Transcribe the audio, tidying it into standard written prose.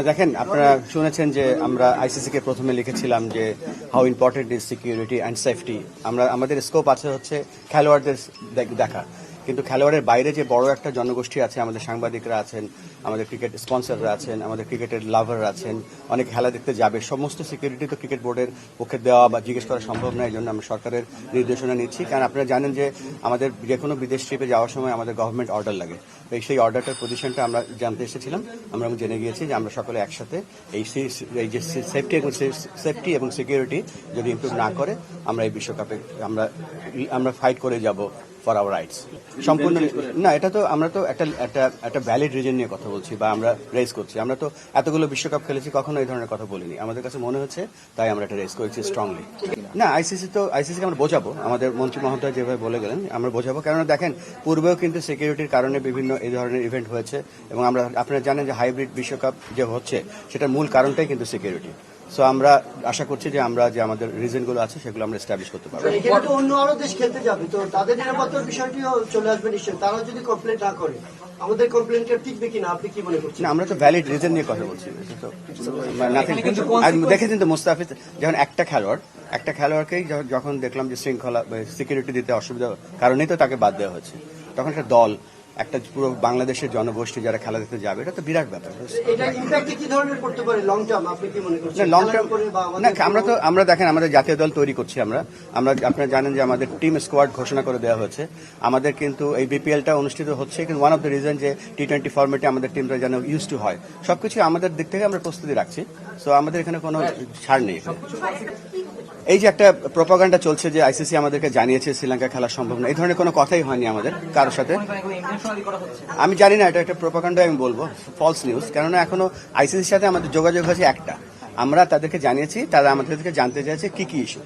দেখেন, আপনারা শুনেছেন যে আমরা আইসিসি কে প্রথমে লিখেছিলাম যে how important is security and safety. আমাদের স্কোপ আছে হচ্ছে খেলোয়াড়দের দেখা, কিন্তু খেলোয়াড়ের বাইরে যে বড় একটা জনগোষ্ঠী আছে, আমাদের সাংবাদিকরা আছেন, আমাদের ক্রিকেট স্পন্সররা আছেন, আমাদের ক্রিকেটের লাভাররা আছেন, অনেক খেলা দেখতে যাবে, সমস্ত সিকিউরিটি তো ক্রিকেট বোর্ডের পক্ষে দেওয়া বা জিজ্ঞেস করা সম্ভব নয়। এই জন্য আমরা সরকারের নির্দেশনা নিচ্ছি, কারণ আপনারা জানেন যে আমাদের যে কোনো বিদেশ ট্রিপে যাওয়ার সময় আমাদের গভর্নমেন্ট অর্ডার লাগে। সেই অর্ডারটার পজিশনটা আমরা জানতে এসেছিলাম, আমরা জেনে গিয়েছি যে আমরা সকলে একসাথে এই যে সেফটি এবং সিকিউরিটি যদি ইমপ্রুভ না করে আমরা এই বিশ্বকাপে আমরা ফাইট করে যাব ফর আওয়ার রাইটস। সম্পূর্ণ না, এটা তো আমরা তো একটা ভ্যালিড রিজন নিয়ে কথা বলছি বা আমরা রেজ করছি। আমরা তো এতগুলো বিশ্বকাপ খেলেছি, কখনো এই ধরনের কথা বলিনি। আমাদের কাছে মনে হচ্ছে তাই আমরা এটা রেজ করেছি স্ট্রংলি। না, আইসিসিকে আমরা বোঝাবো, আমাদের মন্ত্রী মহোদয় যেভাবে বলে গেলেন আমরা বোঝাবো। কেননা দেখেন, পূর্বেও কিন্তু সিকিউরিটির কারণে বিভিন্ন এই ধরনের ইভেন্ট হয়েছে, এবং আপনারা জানেন যে হাইব্রিড বিশ্বকাপ যে হচ্ছে সেটার মূল কারণটাই কিন্তু সিকিউরিটি। সো আমরা আশা করছি যে আমাদের রিজনগুলো আছে সেগুলো আমরা এস্টাবলিশ করতে পারবো। এখানে তো অন্য আরো দেশ খেলতে যাবে, তো তাদের নিরাপত্তার বিষয়টিও চলে আসবে নিশ্চয়ই। তারা যদি কমপ্লেন না করে আমাদের কমপ্লেনটা টিকবে কিনা, আপনি কি মনে করছেন? না, আমরা তো ভ্যালিড রিজন নিয়ে কথা বলছি। দেখেছেন তো মুস্তাফিজ যখন একটা খেলোয়াড়কেই যখন দেখলাম যে শৃঙ্খলা সিকিউরিটি দিতে অসুবিধা কারণেই তো তাকে বাদ দেওয়া হয়েছে, তখন একটা দল, একটা পুরো বাংলাদেশের জনগোষ্ঠী যারা খেলা দেখতে যাবে, এটা তো বিরাট ব্যাপার। এটা ইমপ্যাক্ট কি ধরনের করতে পারে লং টার্ম, আপনি কি মনে করছেন? লং টার্ম না, আমরা দেখেন আমাদের জাতীয় দল তৈরি করছি। আমরা আপনারা জানেন যে আমাদের টিম স্কোয়াড ঘোষণা করে দেওয়া হয়েছে। আমাদের কিন্তু এই বিপিএলটা অনুষ্ঠিত হচ্ছে, কিন্তু ওয়ান অফ দ্য রিজন যে টি-20 ফরম্যাটে আমাদের টিমটা যেন ইউজ টু হয়, সবকিছু আমাদের দিক থেকে আমরা প্রস্তুতি রাখছি। সো আমাদের এখানে কোনো ছাড় নেই। এই যে একটা প্রপাগান্ডা চলছে যে আইসিসি আমাদেরকে জানিয়েছে শ্রীলঙ্কা খেলা সম্ভব না, এই ধরনের কোনো কথাই হয়নি আমাদের কারোর সাথে। আমি জানি না, এটা একটা প্রপাগান্ডা আমি বলবো, ফলস নিউজ। কেননা এখনো আইসিসির সাথে আমাদের যোগাযোগ হয়েছে একটা, আমরা তাদেরকে জানিয়েছি, তারা আমাদের থেকে জানতে চাইছে কি ইস্যু।